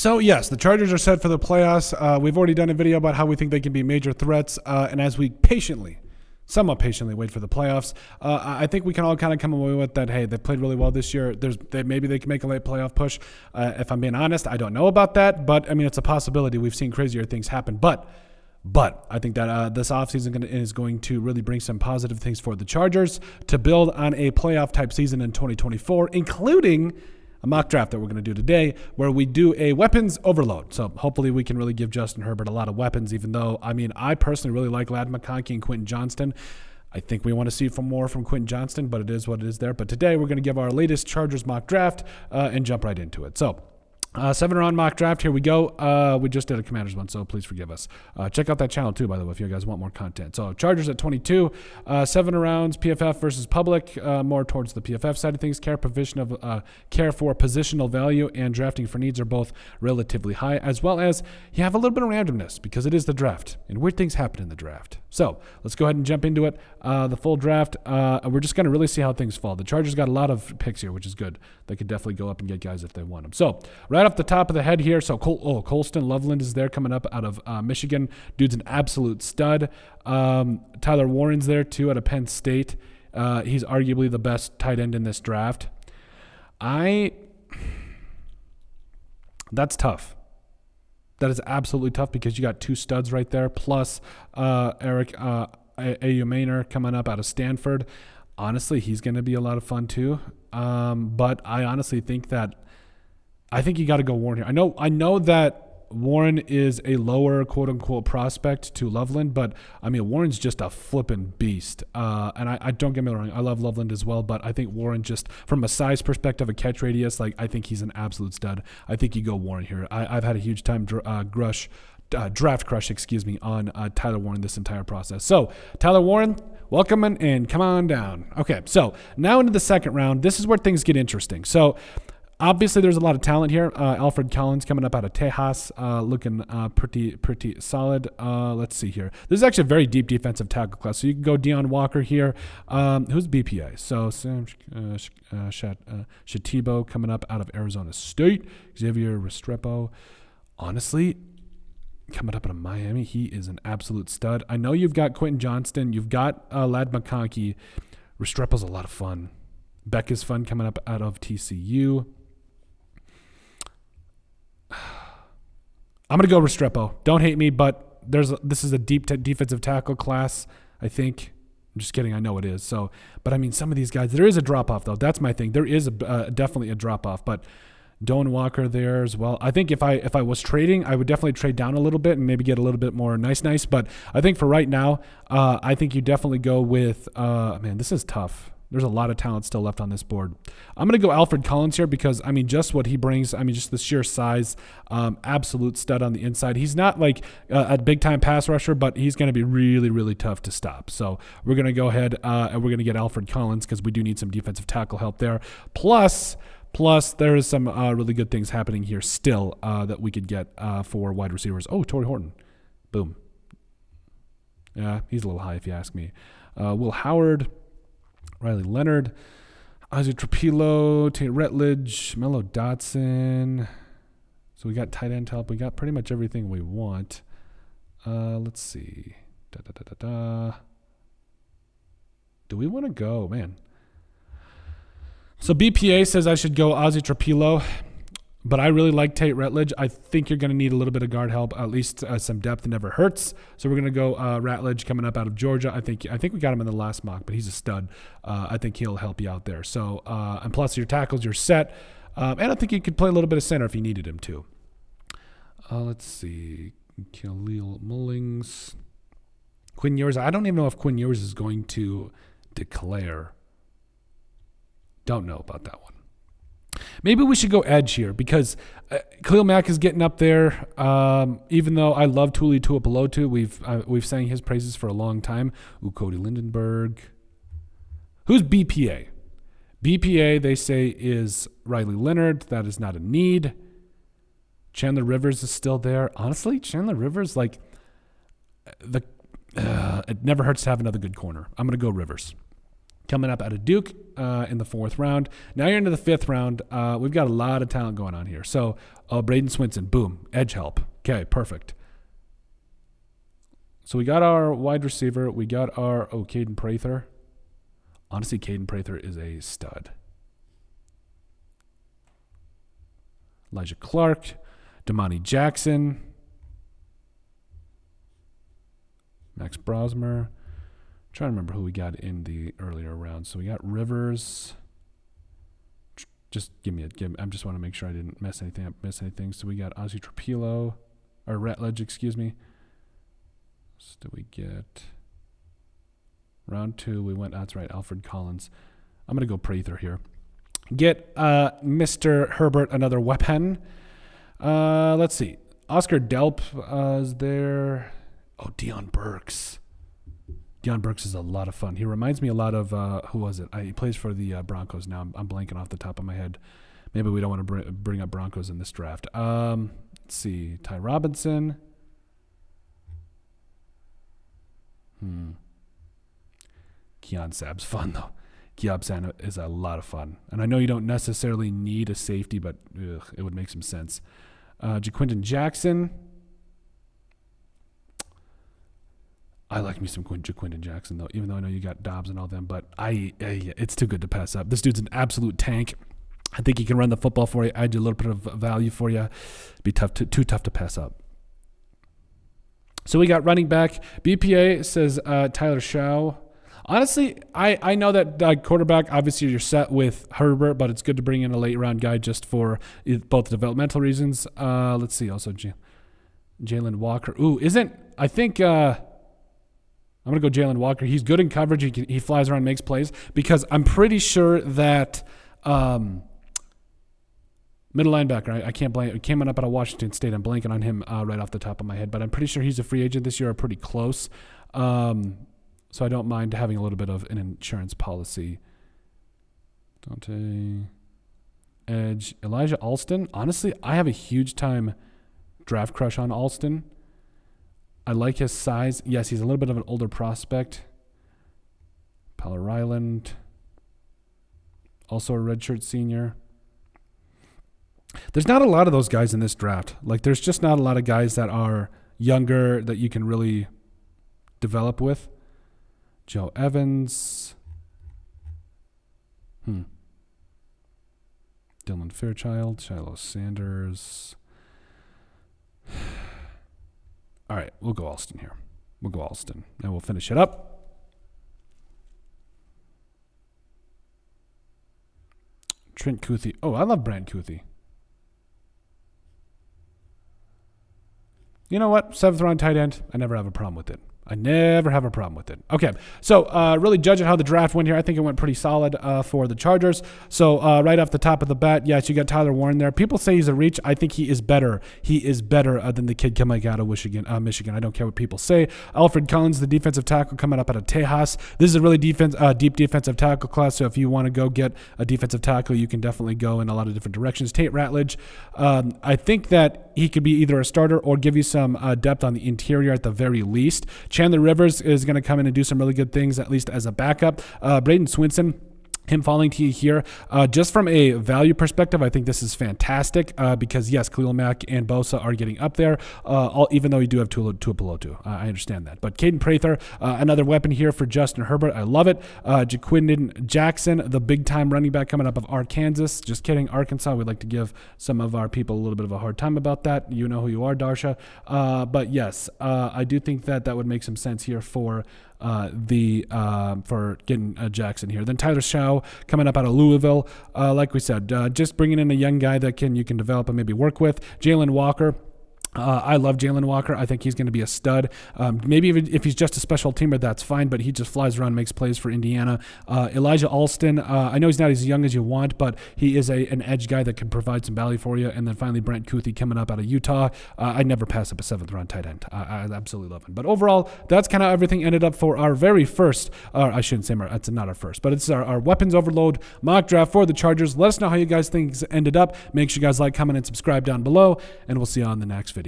So, yes, the Chargers are set for the playoffs. We've already done a video about how we think they can be major threats. And as we somewhat patiently wait for the playoffs, I think we can all kind of come away with that, hey, they played really well this year. Maybe they can make a late playoff push. If I'm being honest, I don't know about that. But, I mean, it's a possibility. We've seen crazier things happen. But I think that this offseason is going to really bring some positive things for the Chargers to build on a playoff-type season in 2024, including a mock draft that we're going to do today where we do a weapons overload. So hopefully we can really give Justin Herbert a lot of weapons, even though, I mean, I personally really like Ladd McConkey and Quentin Johnston. I think we want to see more from Quentin Johnston, but it is what it is there. But today we're going to give our latest Chargers mock draft and jump right into it. So 7-round mock draft. Here we go. We just did a Commanders one, so please forgive us. Check out that channel too, by the way, if you guys want more content. So Chargers at 22, 7 rounds, PFF versus public, more towards the PFF side of things. Care for positional value and drafting for needs are both relatively high, as well as you have a little bit of randomness because it is the draft and weird things happen in the draft. So let's go ahead and jump into it. The full draft. We're just going to really see how things fall. The Chargers got a lot of picks here, which is good. They could definitely go up and get guys if they want them. So right off the top of the head here, so Colston Loveland is there coming up out of Michigan. Dude's an absolute stud. Tyler Warren's there too out of Penn State. He's arguably the best tight end in this draft. That's tough. That is absolutely tough because you got two studs right there, plus Eric Ayumaner coming up out of Stanford. Honestly, he's going to be a lot of fun too. But I honestly think you got to go Warren here. I know that Warren is a lower quote-unquote prospect to Loveland, but, I mean, Warren's just a flippin' beast. And I don't get me wrong, I love Loveland as well, but I think Warren just, from a size perspective, a catch radius, I think he's an absolute stud. I think you go Warren here. I've had a huge time draft crush, on Tyler Warren this entire process. So, Tyler Warren, welcome and come on down. Okay, so now into the second round. This is where things get interesting. So, obviously, there's a lot of talent here. Alfred Collins coming up out of Tejas, looking pretty solid. Let's see here. This is actually a very deep defensive tackle class. So you can go Deion Walker here. Who's BPA? So Sam Shatibo coming up out of Arizona State. Xavier Restrepo. Honestly, coming up out of Miami, he is an absolute stud. I know you've got Quentin Johnston. You've got Ladd McConkey. Restrepo's a lot of fun. Beck is fun coming up out of TCU. I'm going to go Restrepo. Don't hate me, but this is a deep defensive tackle class, I think. I'm just kidding. I know it is. So, but I mean, some of these guys, there is a drop-off, though. That's my thing. There is definitely a drop-off, but Doan Walker there as well. I think if I was trading, I would definitely trade down a little bit and maybe get a little bit more nice. But I think for right now, I think you definitely go with, man, this is tough. There's a lot of talent still left on this board. I'm going to go Alfred Collins here because, I mean, just what he brings, I mean, just the sheer size, absolute stud on the inside. He's not like a big-time pass rusher, but he's going to be really, really tough to stop. So we're going to go ahead and we're going to get Alfred Collins because we do need some defensive tackle help there. Plus, there is some really good things happening here still that we could get for wide receivers. Oh, Torrey Horton. Boom. Yeah, he's a little high if you ask me. Will Howard, Riley Leonard, Ozzie Trapilo, Tate Retledge, Mello Dotson. So we got tight end help. We got pretty much everything we want. Let's see. Do we want to go? Man. So BPA says I should go Ozzie Trapilo, but I really like Tate Retledge. I think you're going to need a little bit of guard help, at least some depth never hurts. So we're going to go Ratledge coming up out of Georgia. I think we got him in the last mock, but he's a stud. I think he'll help you out there. So and plus your tackles, you're set. And I think he could play a little bit of center if he needed him to. Let's see. Khalil Mullings. Quinn Ewers. I don't even know if Quinn Ewers is going to declare. Don't know about that one. Maybe we should go edge here because Khalil Mack is getting up there. Even though I love Tuli Tuipulotu, we've sang his praises for a long time. Ooh, Cody Lindenberg. Who's BPA? BPA, they say, is Riley Leonard. That is not a need. Chandler Rivers is still there. Honestly, Chandler Rivers, it never hurts to have another good corner. I'm going to go Rivers. coming up out of Duke in the 4th round. Now you're into the 5th round. We've got a lot of talent going on here. So Braden Swinson, boom, edge help. Okay, perfect. So we got our wide receiver. We got our, Caden Prather. Honestly, Caden Prather is a stud. Elijah Clark, Damani Jackson, Max Brosmer. Trying to remember who we got in the earlier rounds. So we got Rivers. Just I just want to make sure I didn't mess anything up, miss anything. So we got Ozzy Trapilo, or Ratledge, excuse me. So did we get round 2? We went, that's right, Alfred Collins. I'm going to go Prather here. Get Mr. Herbert another weapon. Let's see. Oscar Delp is there. Oh, Deion Burks. Deion Burks is a lot of fun. He reminds me a lot of, who was it? He plays for the Broncos now. I'm blanking off the top of my head. Maybe we don't want to bring up Broncos in this draft. Let's see. Ty Robinson. Keon Sabb's fun, though. Keon Sabb is a lot of fun. And I know you don't necessarily need a safety, but it would make some sense. Jaquinton Jackson. I like me some Jaquinton Jackson, though, even though I know you got Dobbs and all them. But it's too good to pass up. This dude's an absolute tank. I think he can run the football for you, add you a little bit of value for you. Be too tough to pass up. So we got running back. BPA says Tyler Shaw. Honestly, I know that quarterback, obviously you're set with Herbert, but it's good to bring in a late-round guy just for both developmental reasons. Let's see. Also, Jalen Walker. I think I'm going to go Jalen Walker. He's good in coverage. He flies around, makes plays, because I'm pretty sure that middle linebacker, I can't blame it. Came up out of Washington State. I'm blanking on him right off the top of my head, but I'm pretty sure he's a free agent this year or pretty close. So I don't mind having a little bit of an insurance policy. Dante Edge. Elijah Alston. Honestly, I have a huge time draft crush on Alston. I like his size. Yes, he's a little bit of an older prospect. Paula Ryland. Also a redshirt senior. There's not a lot of those guys in this draft. Like, there's just not a lot of guys that are younger that you can really develop with. Joe Evans. Dylan Fairchild. Shiloh Sanders. All right, we'll go Alston here. We'll go Alston. And we'll finish it up. Trent Kuthi. Oh, I love Brant Kuthi. You know what? 7th round tight end. I never have a problem with it. Okay, so really judging how the draft went here, I think it went pretty solid for the Chargers. So right off the top of the bat, yes, you got Tyler Warren there. People say he's a reach. I think he is better. He is better than the kid coming out of Michigan. I don't care what people say. Alfred Collins, the defensive tackle coming up out of Tejas. This is a really deep defensive tackle class, so if you want to go get a defensive tackle, you can definitely go in a lot of different directions. Tate Ratledge, I think that he could be either a starter or give you some depth on the interior at the very least. Chandler Rivers is going to come in and do some really good things, at least as a backup. Braden Swinson, him falling to you here, just from a value perspective, I think this is fantastic because, yes, Khalil Mack and Bosa are getting up there, even though you do have Tuipulotu. I understand that. But Caden Prather, another weapon here for Justin Herbert. I love it. Jaquinton Jackson, the big-time running back coming up of Arkansas. Just kidding, Arkansas. We'd like to give some of our people a little bit of a hard time about that. You know who you are, Darsha. But, yes, I do think that would make some sense here for for getting Jackson here. Then Tyler Shaw coming up out of Louisville. Like we said, just bringing in a young guy that you can develop and maybe work with. Jalen Walker. I love Jalen Walker. I think he's going to be a stud. Maybe even if he's just a special teamer, that's fine, but he just flies around, makes plays for Indiana. Elijah Alston, I know he's not as young as you want, but he is an edge guy that can provide some value for you. And then finally, Brant Kuthi coming up out of Utah. I'd never pass up a 7th round tight end. I absolutely love him. But overall, that's kind of how everything ended up for our very first, I shouldn't say it's not our first, but it's our weapons overload mock draft for the Chargers. Let us know how you guys think things ended up. Make sure you guys like, comment, and subscribe down below, and we'll see you on the next video.